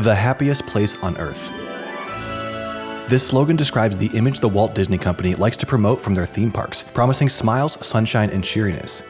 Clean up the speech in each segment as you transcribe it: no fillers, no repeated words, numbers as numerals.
The happiest place on earth. This slogan describes the image the Walt Disney Company likes to promote from their theme parks, promising smiles, sunshine, and cheeriness.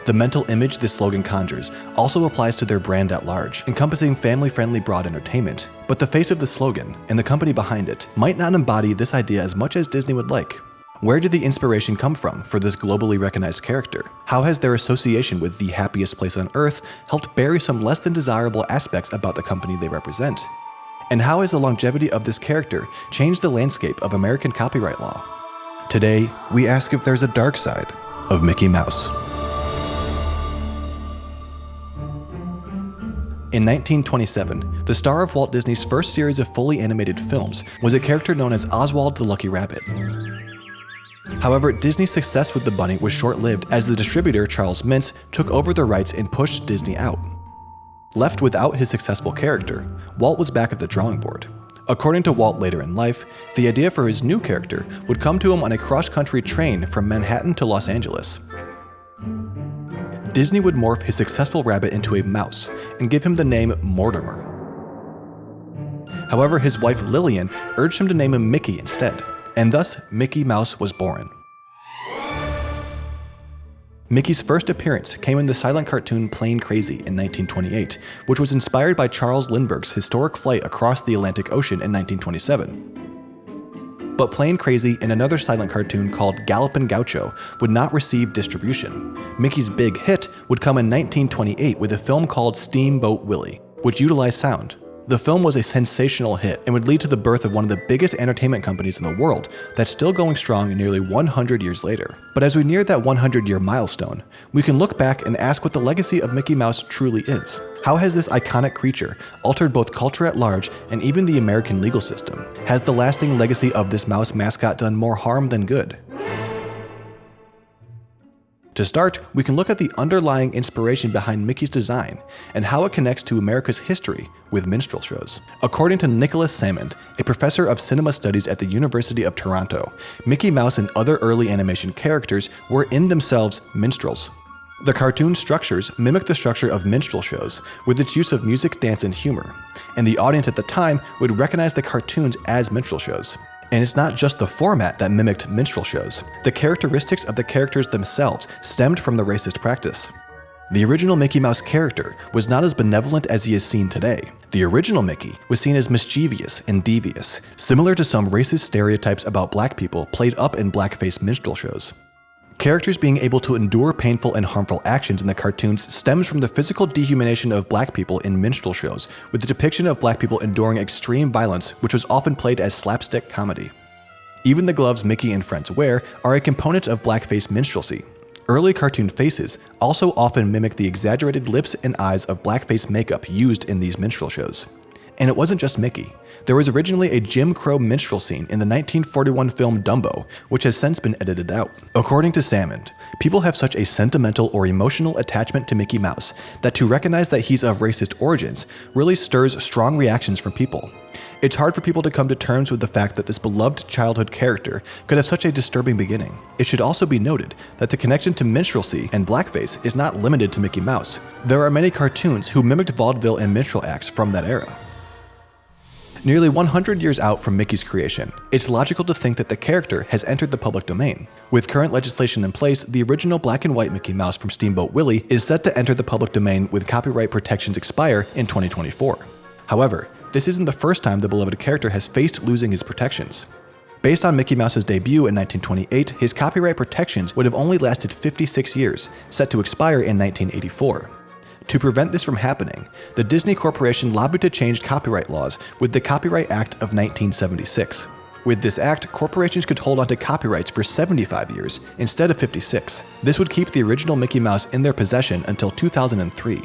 The mental image this slogan conjures also applies to their brand at large, encompassing family-friendly broad entertainment, but the face of the slogan, and the company behind it, might not embody this idea as much as Disney would like. Where did the inspiration come from for this globally recognized character? How has their association with the happiest place on earth helped bury some less than desirable aspects about the company they represent? And how has the longevity of this character changed the landscape of American copyright law? Today, we ask if there's a dark side of Mickey Mouse. In 1927, the star of Walt Disney's first series of fully animated films was a character known as Oswald the Lucky Rabbit. However, Disney's success with the bunny was short-lived as the distributor Charles Mintz took over the rights and pushed Disney out. Left without his successful character, Walt was back at the drawing board. According to Walt later in life, the idea for his new character would come to him on a cross-country train from Manhattan to Los Angeles. Disney would morph his successful rabbit into a mouse and give him the name Mortimer. However, his wife Lillian urged him to name him Mickey instead, and thus Mickey Mouse was born. Mickey's first appearance came in the silent cartoon Plain Crazy in 1928, which was inspired by Charles Lindbergh's historic flight across the Atlantic Ocean in 1927. But Plain Crazy and another silent cartoon called Gallopin' Gaucho would not receive distribution. Mickey's big hit would come in 1928 with a film called Steamboat Willie, which utilized sound. The film was a sensational hit and would lead to the birth of one of the biggest entertainment companies in the world that's still going strong nearly 100 years later. But as we near that 100-year milestone, we can look back and ask what the legacy of Mickey Mouse truly is. How has this iconic creature altered both culture at large and even the American legal system? Has the lasting legacy of this mouse mascot done more harm than good? To start, we can look at the underlying inspiration behind Mickey's design and how it connects to America's history with minstrel shows. According to Nicholas Salmond, a professor of cinema studies at the University of Toronto, Mickey Mouse and other early animation characters were in themselves minstrels. The cartoon structures mimicked the structure of minstrel shows with its use of music, dance, and humor, and the audience at the time would recognize the cartoons as minstrel shows. And it's not just the format that mimicked minstrel shows. The characteristics of the characters themselves stemmed from the racist practice. The original Mickey Mouse character was not as benevolent as he is seen today. The original Mickey was seen as mischievous and devious, similar to some racist stereotypes about black people played up in blackface minstrel shows. Characters being able to endure painful and harmful actions in the cartoons stems from the physical dehumanization of black people in minstrel shows, with the depiction of black people enduring extreme violence, which was often played as slapstick comedy. Even the gloves Mickey and friends wear are a component of blackface minstrelsy. Early cartoon faces also often mimic the exaggerated lips and eyes of blackface makeup used in these minstrel shows. And it wasn't just Mickey. There was originally a Jim Crow minstrel scene in the 1941 film Dumbo, which has since been edited out. According to Salmond, people have such a sentimental or emotional attachment to Mickey Mouse that to recognize that he's of racist origins really stirs strong reactions from people. It's hard for people to come to terms with the fact that this beloved childhood character could have such a disturbing beginning. It should also be noted that the connection to minstrelsy and blackface is not limited to Mickey Mouse. There are many cartoons who mimicked vaudeville and minstrel acts from that era. Nearly 100 years out from Mickey's creation, it's logical to think that the character has entered the public domain. With current legislation in place, the original black and white Mickey Mouse from Steamboat Willie is set to enter the public domain with copyright protections expire in 2024. However, this isn't the first time the beloved character has faced losing his protections. Based on Mickey Mouse's debut in 1928, his copyright protections would have only lasted 56 years, set to expire in 1984. To prevent this from happening, the Disney Corporation lobbied to change copyright laws with the Copyright Act of 1976. With this act, corporations could hold onto copyrights for 75 years instead of 56. This would keep the original Mickey Mouse in their possession until 2003.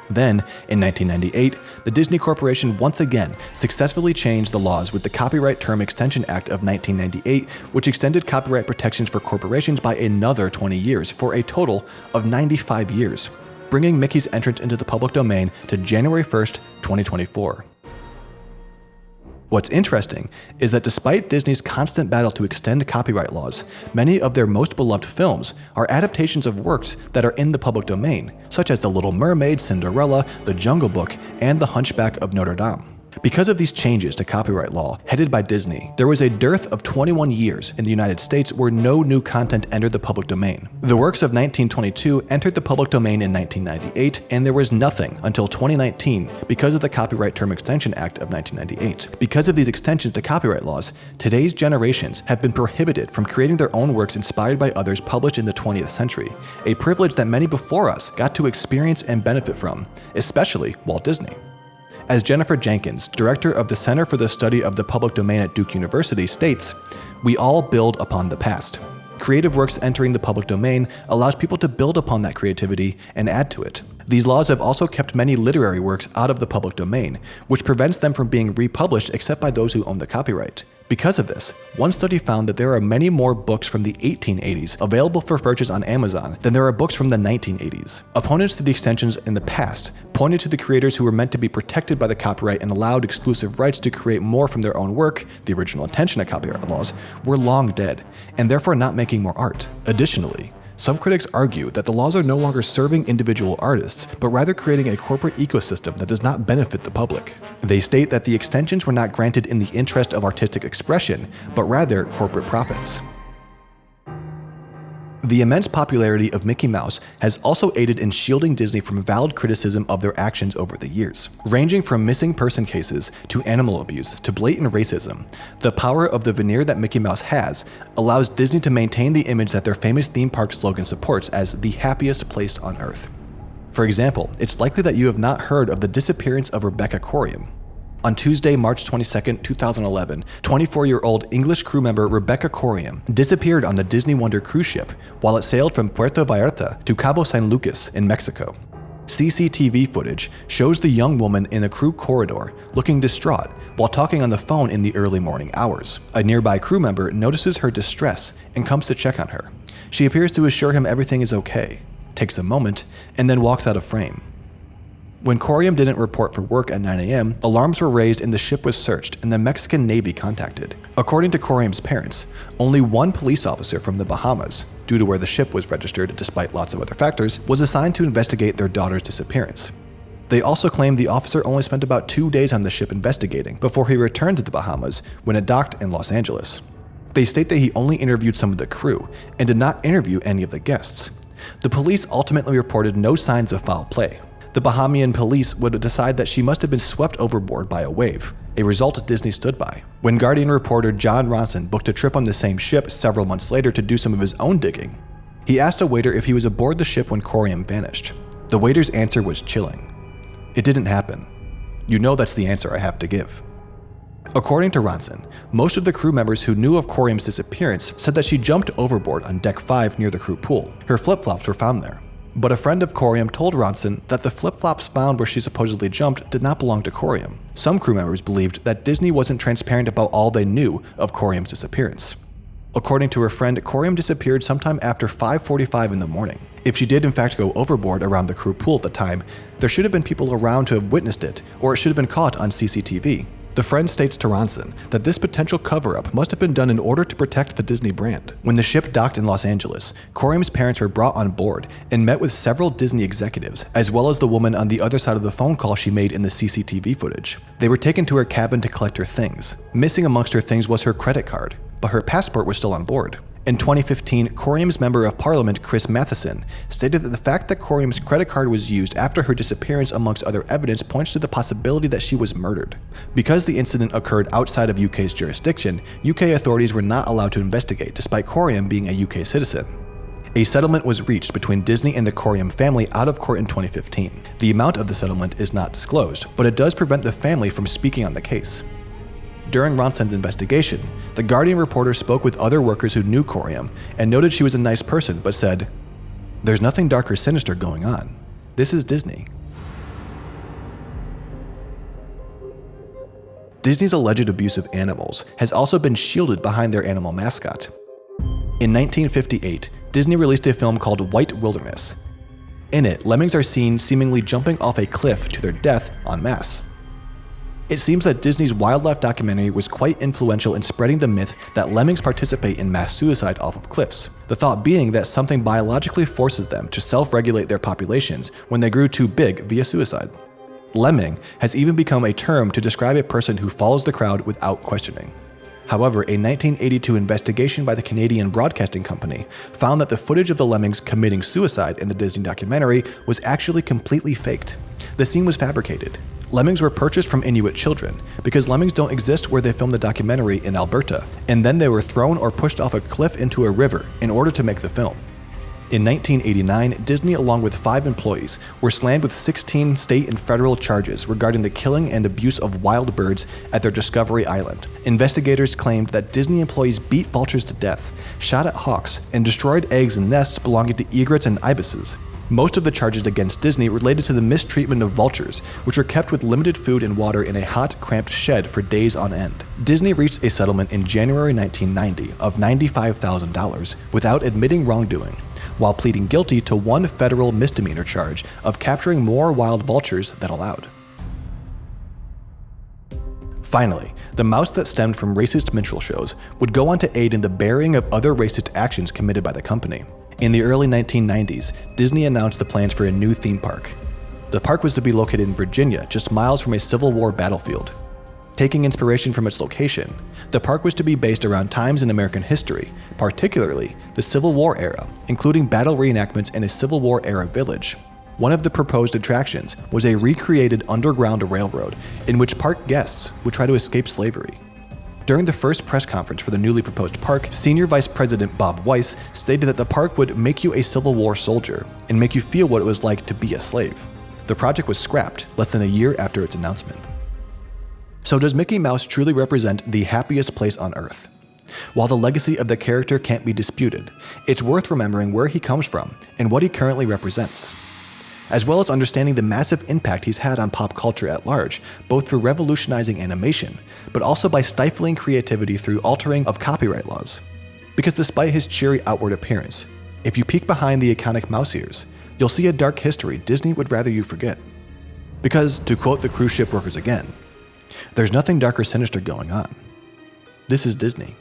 Then, in 1998, the Disney Corporation once again successfully changed the laws with the Copyright Term Extension Act of 1998, which extended copyright protections for corporations by another 20 years for a total of 95 years. Bringing Mickey's entrance into the public domain to January 1st, 2024. What's interesting is that despite Disney's constant battle to extend copyright laws, many of their most beloved films are adaptations of works that are in the public domain, such as The Little Mermaid, Cinderella, The Jungle Book, and The Hunchback of Notre Dame. Because of these changes to copyright law headed by Disney, there was a dearth of 21 years in the United States where no new content entered the public domain. The works of 1922 entered the public domain in 1998, and there was nothing until 2019 because of the Copyright Term Extension Act of 1998. Because of these extensions to copyright laws, today's generations have been prohibited from creating their own works inspired by others published in the 20th century, a privilege that many before us got to experience and benefit from, especially Walt Disney. As Jennifer Jenkins, director of the Center for the Study of the Public Domain at Duke University, states, "We all build upon the past. Creative works entering the public domain allows people to build upon that creativity and add to it. These laws have also kept many literary works out of the public domain, which prevents them from being republished except by those who own the copyright. Because of this, one study found that there are many more books from the 1880s available for purchase on Amazon than there are books from the 1980s. Opponents to the extensions in the past pointed to the creators who were meant to be protected by the copyright and allowed exclusive rights to create more from their own work, the original intention of copyright laws, were long dead, and therefore not making more art. Additionally, some critics argue that the laws are no longer serving individual artists, but rather creating a corporate ecosystem that does not benefit the public. They state that the extensions were not granted in the interest of artistic expression, but rather corporate profits. The immense popularity of Mickey Mouse has also aided in shielding Disney from valid criticism of their actions over the years. Ranging from missing person cases to animal abuse to blatant racism, the power of the veneer that Mickey Mouse has allows Disney to maintain the image that their famous theme park slogan supports as the happiest place on earth. For example, it's likely that you have not heard of the disappearance of Rebecca Corium. On Tuesday, March 22, 2011, 24-year-old English crew member Rebecca Corium disappeared on the Disney Wonder cruise ship while it sailed from Puerto Vallarta to Cabo San Lucas in Mexico. CCTV footage shows the young woman in a crew corridor looking distraught while talking on the phone in the early morning hours. A nearby crew member notices her distress and comes to check on her. She appears to assure him everything is okay, takes a moment, and then walks out of frame. When Corium didn't report for work at 9 a.m., alarms were raised and the ship was searched and the Mexican Navy contacted. According to Corium's parents, only one police officer from the Bahamas, due to where the ship was registered despite lots of other factors, was assigned to investigate their daughter's disappearance. They also claimed the officer only spent about 2 days on the ship investigating before he returned to the Bahamas when it docked in Los Angeles. They state that he only interviewed some of the crew and did not interview any of the guests. The police ultimately reported no signs of foul play. The Bahamian police would decide that she must have been swept overboard by a wave, a result Disney stood by. When Guardian reporter John Ronson booked a trip on the same ship several months later to do some of his own digging, he asked a waiter if he was aboard the ship when Corium vanished. The waiter's answer was chilling. "It didn't happen. You know that's the answer I have to give." According to Ronson, most of the crew members who knew of Corium's disappearance said that she jumped overboard on Deck 5 near the crew pool. Her flip-flops were found there. But a friend of Corium told Ronson that the flip-flops found where she supposedly jumped did not belong to Corium. Some crew members believed that Disney wasn't transparent about all they knew of Corium's disappearance. According to her friend, Corium disappeared sometime after 5:45 in the morning. If she did in fact go overboard around the crew pool at the time, there should have been people around to have witnessed it, or it should have been caught on CCTV. The friend states to Ronson that this potential cover-up must have been done in order to protect the Disney brand. When the ship docked in Los Angeles, Corium's parents were brought on board and met with several Disney executives, as well as the woman on the other side of the phone call she made in the CCTV footage. They were taken to her cabin to collect her things. Missing amongst her things was her credit card, but her passport was still on board. In 2015, Corium's Member of Parliament Chris Matheson stated that the fact that Corium's credit card was used after her disappearance amongst other evidence points to the possibility that she was murdered. Because the incident occurred outside of UK's jurisdiction, UK authorities were not allowed to investigate despite Corium being a UK citizen. A settlement was reached between Disney and the Corium family out of court in 2015. The amount of the settlement is not disclosed, but it does prevent the family from speaking on the case. During Ronson's investigation, the Guardian reporter spoke with other workers who knew Corium and noted she was a nice person, but said, "There's nothing dark or sinister going on. This is Disney." Disney's alleged abuse of animals has also been shielded behind their animal mascot. In 1958, Disney released a film called White Wilderness. In it, lemmings are seen seemingly jumping off a cliff to their death en masse. It seems that Disney's wildlife documentary was quite influential in spreading the myth that lemmings participate in mass suicide off of cliffs, the thought being that something biologically forces them to self-regulate their populations when they grew too big via suicide. Lemming has even become a term to describe a person who follows the crowd without questioning. However, a 1982 investigation by the Canadian Broadcasting Company found that the footage of the lemmings committing suicide in the Disney documentary was actually completely faked. The scene was fabricated. Lemmings were purchased from Inuit children because lemmings don't exist where they filmed the documentary in Alberta, and then they were thrown or pushed off a cliff into a river in order to make the film. In 1989, Disney, along with 5 employees, were slammed with 16 state and federal charges regarding the killing and abuse of wild birds at their Discovery Island. Investigators claimed that Disney employees beat vultures to death, shot at hawks, and destroyed eggs and nests belonging to egrets and ibises. Most of the charges against Disney related to the mistreatment of vultures, which were kept with limited food and water in a hot, cramped shed for days on end. Disney reached a settlement in January 1990 of $95,000 without admitting wrongdoing, while pleading guilty to 1 federal misdemeanor charge of capturing more wild vultures than allowed. Finally, the mouse that stemmed from racist minstrel shows would go on to aid in the burying of other racist actions committed by the company. In the early 1990s, Disney announced the plans for a new theme park. The park was to be located in Virginia, just miles from a Civil War battlefield. Taking inspiration from its location, the park was to be based around times in American history, particularly the Civil War era, including battle reenactments in a Civil War era village. One of the proposed attractions was a recreated underground railroad in which park guests would try to escape slavery. During the first press conference for the newly proposed park, Senior Vice President Bob Weiss stated that the park would make you a Civil War soldier and make you feel what it was like to be a slave. The project was scrapped less than a year after its announcement. So does Mickey Mouse truly represent the happiest place on Earth? While the legacy of the character can't be disputed, it's worth remembering where he comes from and what he currently represents, as well as understanding the massive impact he's had on pop culture at large, both through revolutionizing animation, but also by stifling creativity through altering of copyright laws. Because despite his cheery outward appearance, if you peek behind the iconic mouse ears, you'll see a dark history Disney would rather you forget. Because, to quote the cruise ship workers again, there's nothing dark or sinister going on. This is Disney.